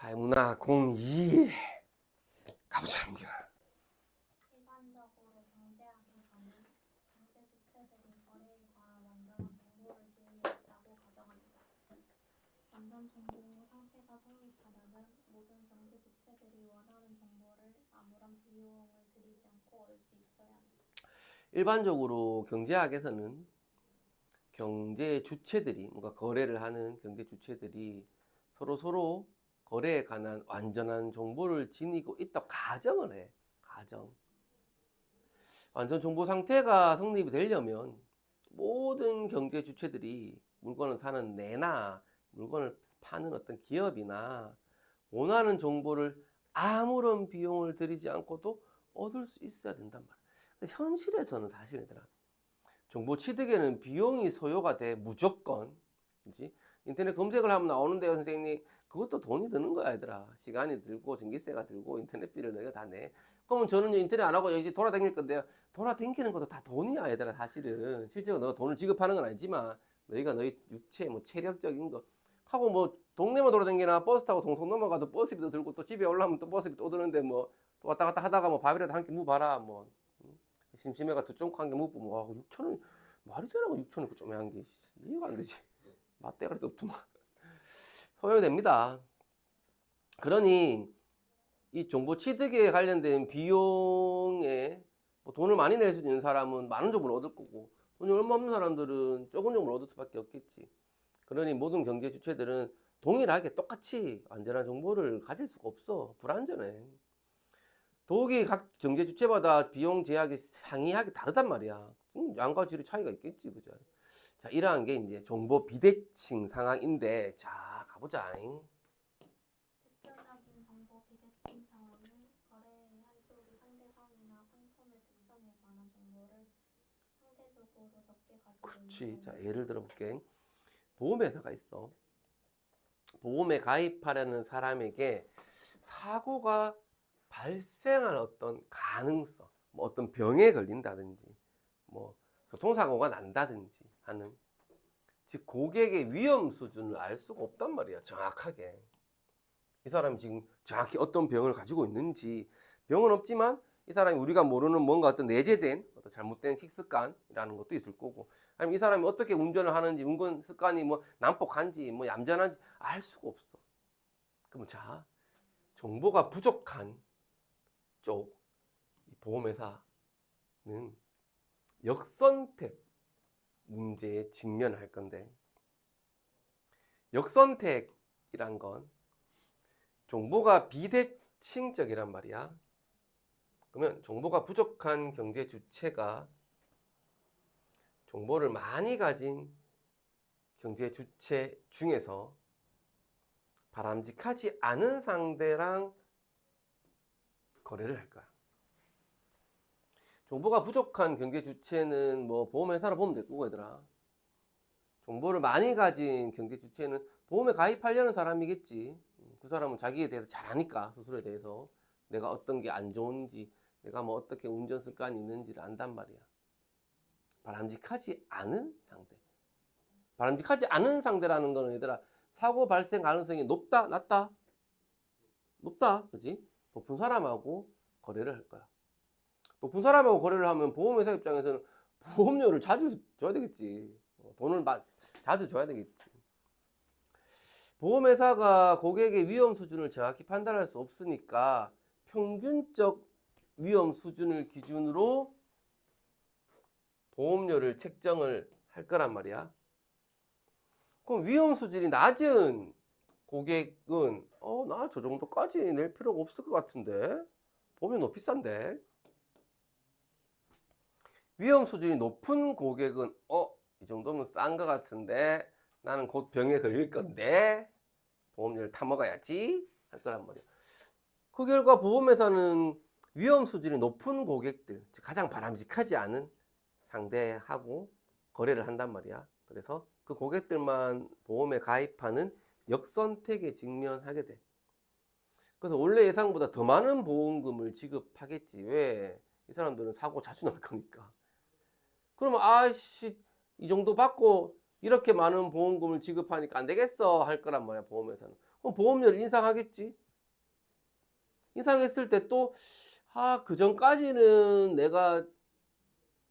사회문화 02 가보자. 일반적으로 경제학에서는 경제 주체들이 거래에 관한 완전한 정보를 지니고 있다고 가정합니다. 완전 정보 상태가 성립하려면 모든 경제 주체들이 원하는 정보를 아무런 비용을 들이지 않고 얻을 수 있어야 합니다. 일반적으로 경제학에서는 경제 주체들이 뭔가 거래를 하는 경제 주체들이 서로 거래에 관한 완전한 정보를 지니고 있다고 가정을 해. 가정. 완전 정보 상태가 성립이 되려면 모든 경제 주체들이 물건을 사는 내나 물건을 파는 어떤 기업이나 원하는 정보를 아무런 비용을 들이지 않고도 얻을 수 있어야 된단 말이야. 근데 현실에서는 사실 얘들아, 정보 취득에는 비용이 소요가 돼. 무조건. 그치? 인터넷 검색을 하면 나오는데요, 선생님. 그것도 돈이 드는 거야, 얘들아. 시간이 들고, 전기세가 들고, 인터넷비를 너희가 다 내. 그러면 저는 인터넷 안 하고 이제 돌아다닐 건데요. 돌아다니는 것도 다 돈이야, 얘들아, 사실은. 실제로 너가 돈을 지급하는 건 아니지만, 너희가 너희 육체, 뭐, 체력적인 거. 하고 뭐, 동네만 돌아다니나 버스 타고 동성 넘어가도 버스비도 들고 또 집에 올라오면 또 버스비 또 드는데 뭐, 또 왔다 갔다 하다가 뭐 밥이라도 한 끼 무봐라, 뭐. 심심해가 두쫑 한개 묵고 뭐 6천원 말이 되나 6천원 그 쪼매한 게 이해가 안 되지. 맞대가리 없더만. 소요됩니다. 그러니 이 정보 취득에 관련된 비용에 뭐 돈을 많이 낼 수 있는 사람은 많은 정보를 얻을 거고 돈이 얼마 없는 사람들은 적은 정보를 얻을 수밖에 없겠지. 그러니 모든 경제 주체들은 동일하게 똑같이 안전한 정보를 가질 수가 없어. 불안전해. 더욱이 각 경제 주체마다 비용 제약이 상이하게 다르단 말이야. 양과 질의 차이가 있겠지, 그죠? 자, 이러한 게 이제 정보 비대칭 상황인데, 자, 가보자. 대표적인 정보 비대칭 상황은 거래의 한쪽이 상대방이나 상품의 특성에 관한 정보를 상대적으로 적게 가지고 그렇지. 있는 자, 경우. 예를 들어볼게. 보험회사가 있어. 보험에 가입하려는 사람에게 사고가 발생할 어떤 가능성, 뭐 어떤 병에 걸린다든지, 뭐 교통사고가 난다든지 하는, 즉 고객의 위험 수준을 알 수가 없단 말이야. 정확하게 이 사람이 지금 정확히 어떤 병을 가지고 있는지, 병은 없지만 이 사람이 우리가 모르는 뭔가 어떤 내재된 어떤 잘못된 식습관이라는 것도 있을 거고, 아니면 이 사람이 어떻게 운전을 하는지, 운전 습관이 뭐 난폭한지 뭐 얌전한지 알 수가 없어. 그럼 자, 정보가 부족한 쪽 보험회사는 역선택 문제에 직면할 건데, 역선택이란 건 정보가 비대칭적이란 말이야. 그러면 정보가 부족한 경제 주체가 정보를 많이 가진 경제 주체 중에서 바람직하지 않은 상대랑 거래를 할 거야. 정보가 부족한 경제 주체는 뭐 보험회사로 보면 될 거고, 얘들아. 정보를 많이 가진 경제 주체는 보험에 가입하려는 사람이겠지. 그 사람은 자기에 대해서 잘 아니까, 스스로에 대해서. 내가 어떤 게 안 좋은지, 내가 뭐 어떻게 운전 습관이 있는지를 안단 말이야. 바람직하지 않은 상대. 바람직하지 않은 상대라는 거는 얘들아, 사고 발생 가능성이 높다, 낮다? 높다, 그지? 높은 사람하고 거래를 할 거야. 높은 사람하고 거래를 하면 보험회사 입장에서는 보험료를 자주 줘야 되겠지. 돈을 자주 줘야 되겠지. 보험회사가 고객의 위험 수준을 정확히 판단할 수 없으니까 평균적 위험 수준을 기준으로 보험료를 책정을 할 거란 말이야. 그럼 위험 수준이 낮은 고객은 나 저 정도까지 낼 필요가 없을 것 같은데 보험료 너무 비싼데. 위험 수준이 높은 고객은 이 정도면 싼 것 같은데 나는 곧 병에 걸릴 건데 보험료를 타먹어야지 할 거란 말이야. 그 결과 보험회사는 위험 수준이 높은 고객들, 즉 가장 바람직하지 않은 상대하고 거래를 한단 말이야. 그래서 그 고객들만 보험에 가입하는 역선택에 직면하게 돼. 그래서 원래 예상보다 더 많은 보험금을 지급하겠지. 왜? 이 사람들은 사고 자주 날 거니까. 그러면 아씨 이 정도 받고 이렇게 많은 보험금을 지급하니까 안 되겠어 할 거란 말이야, 보험회사는. 보험료를 인상하겠지. 인상했을 때 또, 그 전까지는 내가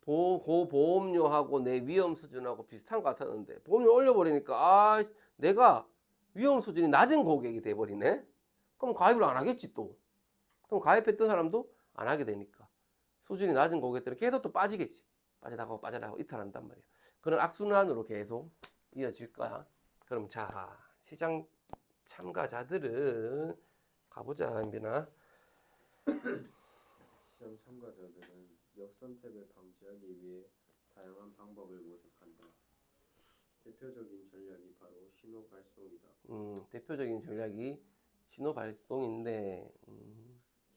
보험료하고 내 위험 수준하고 비슷한 것 같았는데, 보험료 올려버리니까, 내가 위험 수준이 낮은 고객이 돼버리네? 그럼 가입을 안 하겠지, 또. 그럼 가입했던 사람도 안 하게 되니까. 수준이 낮은 고객들은 계속 또 빠지겠지. 빠져나가고 이탈한단 말이야. 그런 악순환으로 계속 이어질 거야. 그럼 자, 시장 참가자들은 가보자, 현빈아. 시장 참가자들은 역선택을 방지하기 위해 다양한 방법을 모색한다. 대표적인 전략이 바로 신호 발송이다. 대표적인 전략이 신호 발송인데,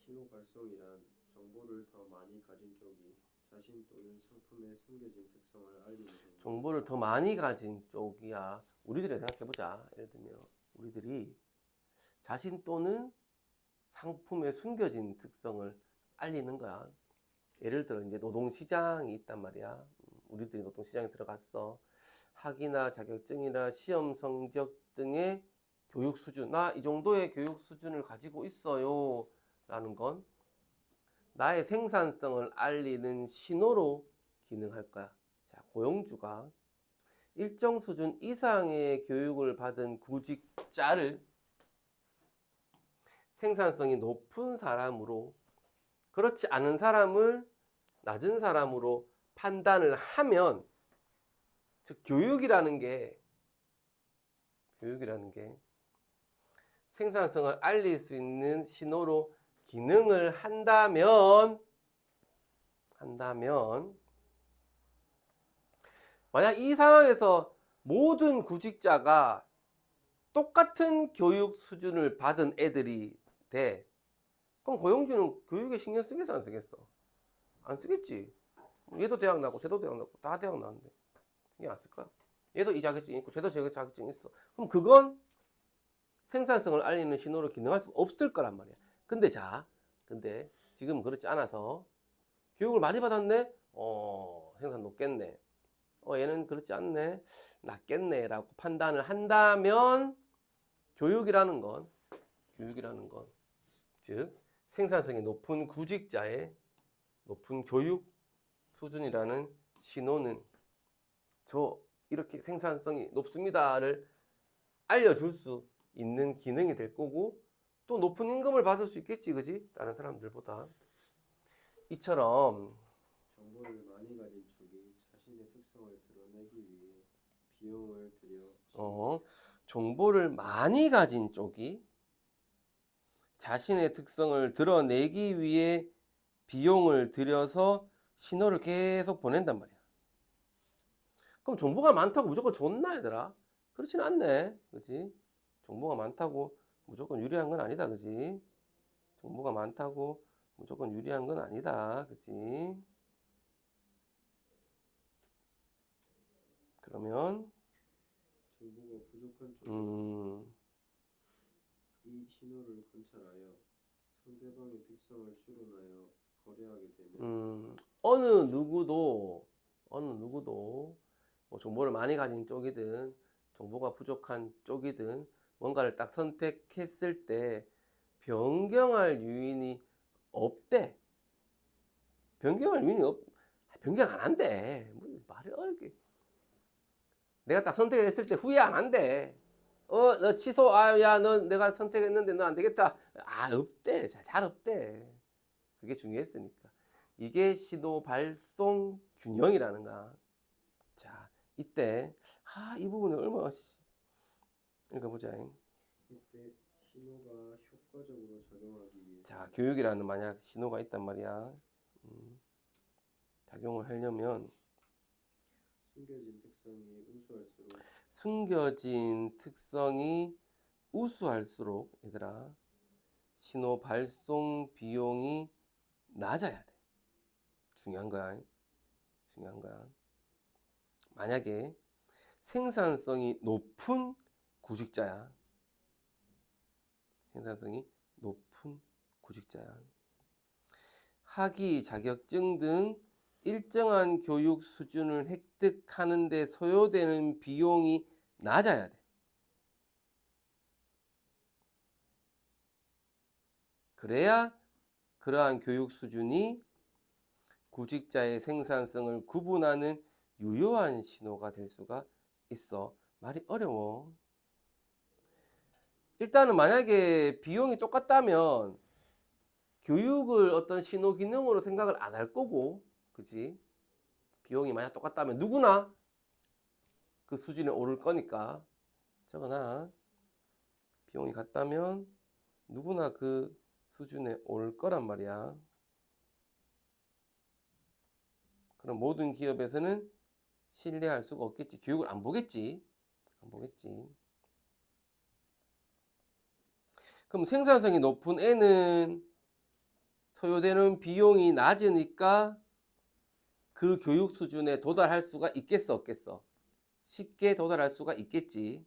신호 발송이란 정보를 더 많이 가진 쪽이 자신 또는 상품의 숨겨진 특성을 알리는 행위. 정보를 더 많이 가진 쪽이야. 우리들이 생각해보자. 예를 들면 우리들이 자신 또는 상품의 숨겨진 특성을 알리는 거야. 예를 들어 이제 노동시장이 있단 말이야. 우리들이 노동시장에 들어갔어. 학위나 자격증이나 시험 성적 등의 교육 수준, 나 이 정도의 교육 수준을 가지고 있어요 라는 건 나의 생산성을 알리는 신호로 기능할 거야. 자, 고용주가 일정 수준 이상의 교육을 받은 구직자를 생산성이 높은 사람으로, 그렇지 않은 사람을 낮은 사람으로 판단을 하면, 즉 교육이라는 게 생산성을 알릴 수 있는 신호로 기능을 한다면 만약 이 상황에서 모든 구직자가 똑같은 교육 수준을 받은 애들이 돼. 그럼 고용주는 교육에 신경 쓰겠어, 안 쓰겠어? 안 쓰겠지. 얘도 대학 나고 쟤도 대학 나고 다 대학 나는데 신경 안 쓸 거야. 얘도 이 자격증이 있고 쟤도 저 자격증이 있어. 그럼 그건 생산성을 알리는 신호로 기능할 수 없을 거란 말이야. 근데 지금은 그렇지 않아서 교육을 많이 받았네? 생산 높겠네. 얘는 그렇지 않네. 낮겠네. 라고 판단을 한다면 교육이라는 건 즉 생산성이 높은 구직자의 높은 교육 수준이라는 신호는 저 이렇게 생산성이 높습니다를 알려줄 수 있는 기능이 될 거고, 또 높은 임금을 받을 수 있겠지, 그지? 다른 사람들보다. 이처럼 정보를 많이 가진 쪽이 자신의 특성을 드러내기 위해 비용을 들여 정보를 많이 가진 쪽이 자신의 특성을 드러내기 위해 비용을 들여서 신호를 계속 보낸단 말이야. 그럼 정보가 많다고 무조건 좋나, 얘들아? 그렇진 않네, 그지? 정보가 많다고 무조건 유리한 건 아니다, 그지? 정보가 많다고 무조건 유리한 건 아니다, 그지? 그러면 정보가 부족한 쪽은 이 신호를 관찰하여 상대방의 특성을 추론하여 거래하게 되면 어느 누구도 뭐 정보를 많이 가진 쪽이든 정보가 부족한 쪽이든 뭔가를 딱 선택했을 때 변경할 요인이 없대. 변경 안 한대. 뭐 말을 어렵게. 내가 딱 선택을 했을 때 후회 안 한대. 너 취소, 야, 너 내가 선택했는데 너 안 되겠다. 없대. 잘 없대. 그게 중요했으니까. 이게 신호 발송 균형이라는 거야. 자, 이때, 이 부분을 얼마나, 읽어보자. 이때 신호가 효과적으로 작용하기 위해 자, 교육이라는 만약 신호가 있단 말이야. 작용을 하려면, 숨겨진 특성이 우수할수록 얘들아 신호 발송 비용이 낮아야 돼. 중요한 거야. 만약에 생산성이 높은 구직자야. 학위, 자격증 등 일정한 교육 수준을 획득하는 데 소요되는 비용이 낮아야 돼. 그래야 그러한 교육 수준이 구직자의 생산성을 구분하는 유효한 신호가 될 수가 있어. 말이 어려워. 일단은 만약에 비용이 똑같다면 교육을 어떤 신호 기능으로 생각을 안 할 거고, 그지? 비용이 만약 똑같다면 누구나 그 수준에 오를 거니까. 저거나 비용이 같다면 누구나 그 수준에 올 거란 말이야. 그럼 모든 기업에서는 신뢰할 수가 없겠지. 교육을 안 보겠지. 안 보겠지. 그럼 생산성이 높은 애는 소요되는 비용이 낮으니까 그 교육 수준에 도달할 수가 있겠어, 없겠어? 쉽게 도달할 수가 있겠지.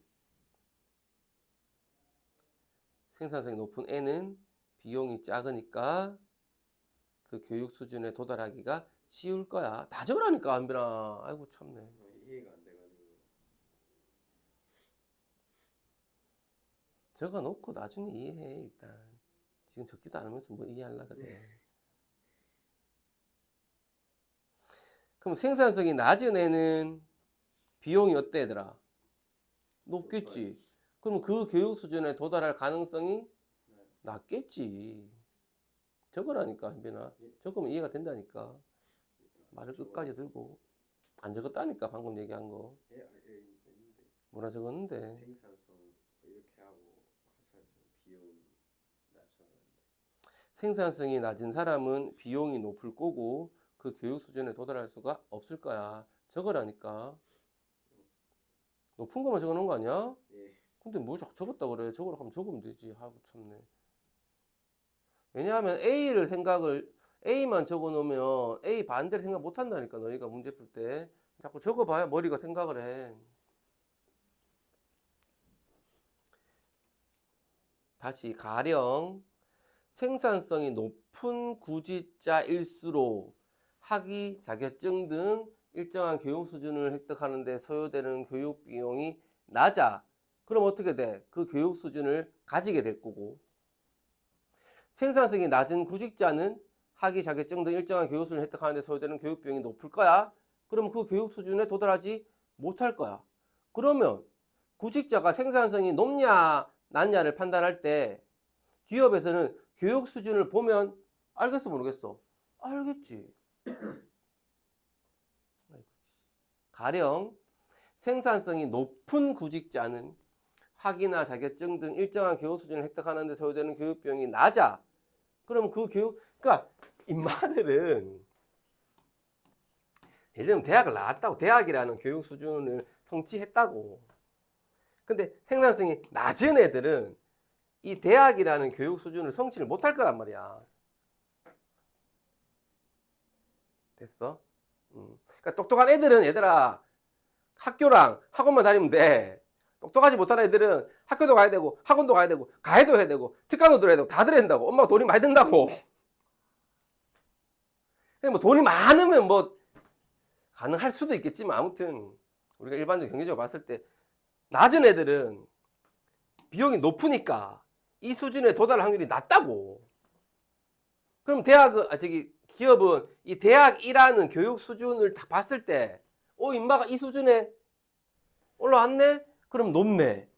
생산성이 높은 애는 비용이 작으니까 그 교육 수준에 도달하기가 쉬울 거야. 다 적으라니까, 한빈아. 아이고, 참네. 이해가 안 돼가지고. 적어놓고 나중에 이해해, 일단. 지금 적지도 않으면서 뭐 이해하려고 그래. 그럼 생산성이 낮은 애는 비용이 어때, 얘들아? 높겠지. 그럼 그 교육 수준에 도달할 가능성이 낮겠지. 적으라니까, 한빈아. 적으면 이해가 된다니까. 말을 끝까지 들고. 안 적었다니까, 방금 얘기한 거. 있는데 뭐라 적었는데. 생산성 이렇게 하고 화살 비용 낮춰놨는데. 생산성이 낮은 사람은 비용이 높을 거고 그 교육 수준에 도달할 수가 없을 거야. 적으라니까. 높은 것만 적어놓은 거 아니야? 예. 근데 뭘 자꾸 적었다 그래. 적으라고 하면 적으면 되지. 아이고 참네. 왜냐하면 A만 적어놓으면 A 반대로 생각 못 한다니까. 너희가 문제 풀 때 자꾸 적어봐야 머리가 생각을 해. 다시 가령 생산성이 높은 구직자일수록 학위, 자격증 등 일정한 교육 수준을 획득하는 데 소요되는 교육 비용이 낮아. 그럼 어떻게 돼? 그 교육 수준을 가지게 될 거고. 생산성이 낮은 구직자는 학위, 자격증 등 일정한 교육 수준을 획득하는 데 소요되는 교육 비용이 높을 거야. 그럼 그 교육 수준에 도달하지 못할 거야. 그러면 구직자가 생산성이 높냐, 낮냐를 판단할 때 기업에서는 교육 수준을 보면 알겠어, 모르겠어? 알겠지. 가령 생산성이 높은 구직자는 학위나 자격증 등 일정한 교육 수준을 획득하는 데 소요되는 교육 비용이 낮아. 그럼 그 그러니까 인마들은 예를 들면 대학을 나왔다고, 대학이라는 교육 수준을 성취했다고. 근데 생산성이 낮은 애들은 이 대학이라는 교육 수준을 성취를 못할 거란 말이야. 됐어? 그러니까 똑똑한 애들은 얘들아 학교랑 학원만 다니면 돼. 똑똑하지 못한 애들은 학교도 가야 되고 학원도 가야 되고 가해도 해야 되고 특강도 들어야 되고 다 들어야 된다고. 엄마가 돈이 많이 든다고. 뭐 돈이 많으면 뭐 가능할 수도 있겠지만 아무튼 우리가 일반적으로 경제적으로 봤을 때 낮은 애들은 비용이 높으니까 이 수준에 도달할 확률이 낮다고. 그럼 기업은 이 대학이라는 교육 수준을 딱 봤을 때, 인마가 이 수준에 올라왔네? 그럼 높네.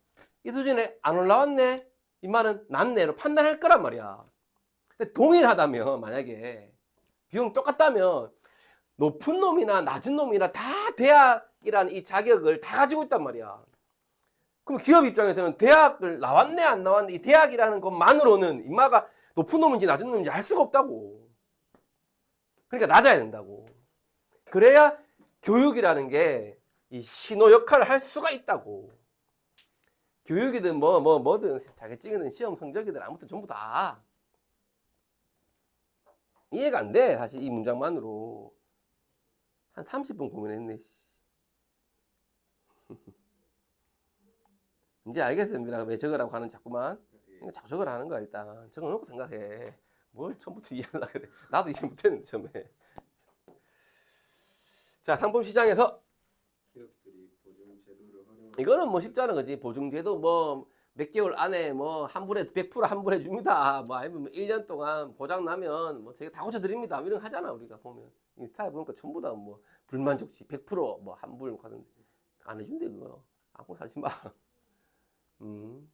이 수준에 안 올라왔네? 인마는 낮네로 판단할 거란 말이야. 근데 동일하다면, 만약에 비용 똑같다면 높은 놈이나 낮은 놈이나 다 대학이라는 이 자격을 다 가지고 있단 말이야. 그럼 기업 입장에서는 대학을 나왔네 안 나왔네 이 대학이라는 것만으로는 인마가 높은 놈인지 낮은 놈인지 알 수가 없다고. 그러니까 낮아야 된다고. 그래야 교육이라는 게 이 신호 역할을 할 수가 있다고. 교육이든 뭐든 자격증이든 시험 성적이든 아무튼 전부 다 이해가 안 돼. 사실 이 문장만으로 한 30분 고민했네. 이제 알겠습니다. 왜 적으라고 하는 자꾸만. 그러니까 자꾸 적으라 하는 거야. 일단 적어놓고 생각해. 뭘 처음부터 이해하려고 그래. 나도 이해 못했는데 처음에. 자, 상품시장에서 기업들이 보증 제도를 활용. 이거는 뭐 쉽지 않은 거지. 보증제도 몇 개월 안에 뭐 환불해 100% 환불해 줍니다. 뭐 아니면 뭐 1년 동안 고장 나면 뭐 저희가 다 고쳐 드립니다. 뭐 이런 거 하잖아 우리가 보면 인스타에 보니까 전부 다 뭐 불만족시 100%뭐 환불 하던데 안 해준대 그거. 아무 사지 마. 훌륭한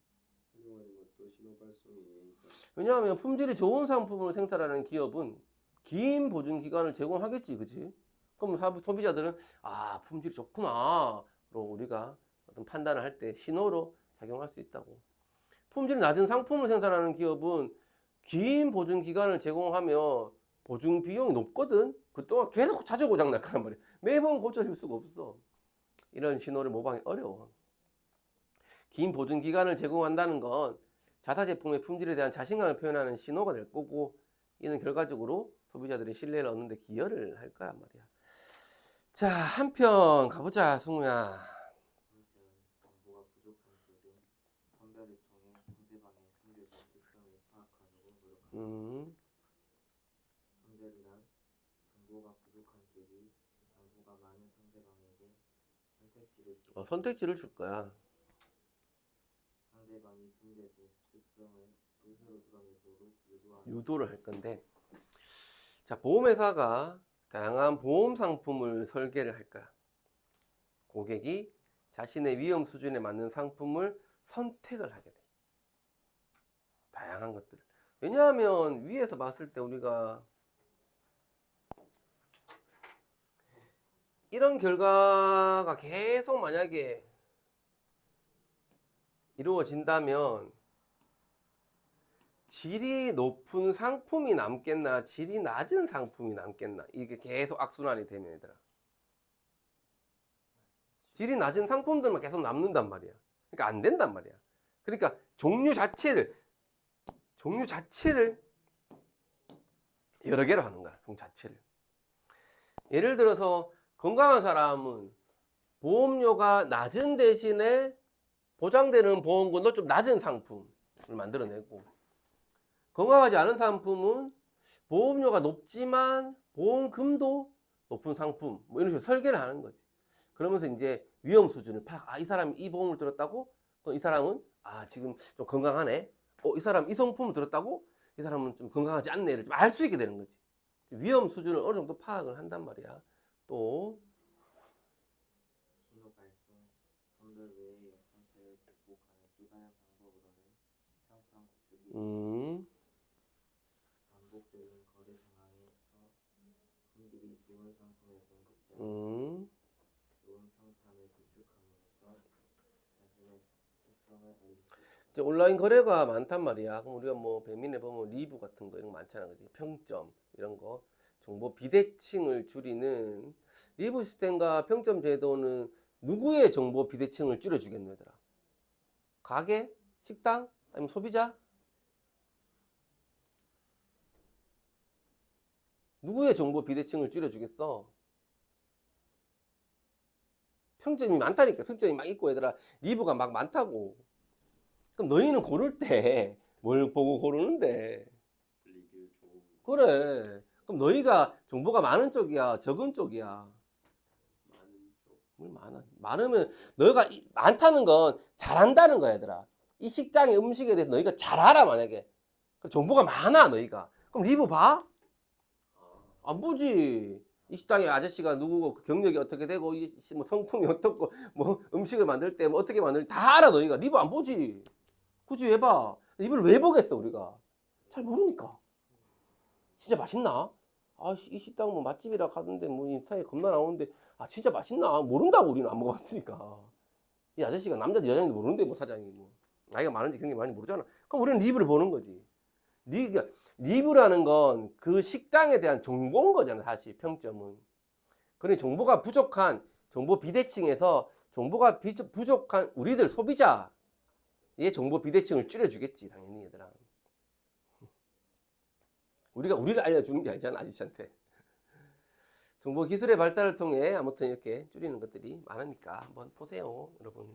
것도 신호 발송이니까. 왜냐하면 품질이 좋은 상품을 생산하는 기업은 긴 보증 기간을 제공하겠지, 그치? 그럼 소비자들은 아 품질이 좋구나로 우리가 어떤 판단을 할 때 신호로 작용할 수 있다고. 품질이 낮은 상품을 생산하는 기업은 긴 보증 기간을 제공하면 보증 비용이 높거든. 그동안 계속 자주 고장 날 거란 말이야. 매번 고쳐줄 수가 없어. 이런 신호를 모방이 어려워. 긴 보증 기간을 제공한다는 건 자사 제품의 품질에 대한 자신감을 표현하는 신호가 될 거고, 이는 결과적으로 소비자들의 신뢰를 얻는 데 기여를 할 거란 말이야. 자, 한편 가보자, 승우야. 정보가 부족한 쪽은 선별을 통해 상대방의 숨겨진 특성을 파악하려고 노력한다. 선별이란 정보가 부족한 쪽이 정보가 많은 상대방에게 선택지를 주고 선택지를 줄 거야. 상대방이 숨겨진 특성을 스스로 드러내도록 유도를 할 건데, 자, 보험회사가 다양한 보험 상품을 설계를 할 거야. 고객이 자신의 위험 수준에 맞는 상품을 선택을 하게 돼. 다양한 것들을. 왜냐하면 위에서 봤을 때 우리가 이런 결과가 계속 만약에 이루어진다면 질이 높은 상품이 남겠나, 질이 낮은 상품이 남겠나, 이게 계속 악순환이 되면 얘들아. 질이 낮은 상품들만 계속 남는단 말이야. 그러니까 안 된단 말이야. 그러니까 종류 자체를 여러 개로 하는 거야. 종류 자체를. 예를 들어서 건강한 사람은 보험료가 낮은 대신에 보장되는 보험금도 좀 낮은 상품을 만들어내고, 건강하지 않은 상품은 보험료가 높지만 보험금도 높은 상품, 뭐 이런 식으로 설계를 하는 거지. 그러면서 이제 위험 수준을 파악. 이 사람이 이 보험을 들었다고? 그럼 이 사람은 지금 좀 건강하네. 이 사람 이 상품을 들었다고? 이 사람은 좀 건강하지 않네를 좀 알 수 있게 되는 거지. 위험 수준을 어느 정도 파악을 한단 말이야. 또 신호 발송, 선별 외의 선택을 극복하는 또 다른 방법으로는 평판 구축이 반복적인 거래 상황에서 품질이 좋은 상품의 공급자는 좋은 평판을 구축함으로써 자신의 특성을 알릴 수 있다. 이제 온라인 거래가 많단 말이야. 그럼 우리가 뭐 배민에 보면 리뷰 같은 거 이런 거 많잖아, 그지? 평점 이런 거, 정보 비대칭을 줄이는 리뷰 시스템과 평점 제도는 누구의 정보 비대칭을 줄여주겠노, 얘들아? 가게? 식당? 아니면 소비자? 누구의 정보 비대칭을 줄여주겠어? 평점이 많다니까. 평점이 막 있고 얘들아 리뷰가 막 많다고. 그럼 너희는 고를 때 뭘 보고 고르는데? 리뷰 좋은 그래. 그럼 너희가 정보가 많은 쪽이야, 적은 쪽이야? 많은 쪽. 뭘 많으면 너희가 많다는 건 잘한다는 거야, 얘들아. 이 식당의 음식에 대해서 너희가 잘 알아, 만약에. 그럼 정보가 많아, 너희가. 그럼 리뷰 봐? 안 보지. 이 식당의 아저씨가 누구고, 그 경력이 어떻게 되고, 뭐 성품이 어떻고, 뭐 음식을 만들 때 뭐 어떻게 만들지 다 알아, 너희가. 리뷰 안 보지. 굳이 왜 봐? 리뷰를 왜 보겠어, 우리가? 잘 모르니까. 진짜 맛있나? 이 식당 뭐 맛집이라 가던데 뭐 인스타에 겁나 나오는데 진짜 맛있나? 모른다고. 우리는 안 먹어봤으니까. 이 아저씨가 남자인지 여자인지 모르는데 뭐 사장이 뭐 나이가 많은지 경력이 많은지 모르잖아. 그럼 우리는 리뷰를 보는 거지. 리뷰라는 건 그 식당에 대한 정보인 거잖아, 사실 평점은. 그러니 정보가 부족한, 정보 비대칭에서 정보가 부족한 우리들 소비자의 정보 비대칭을 줄여주겠지, 당연히 얘들아. 우리를 알려주는 게 아니잖아, 아저씨한테. 정보 기술의 발달을 통해 아무튼 이렇게 줄이는 것들이 많으니까 한번 보세요, 여러분.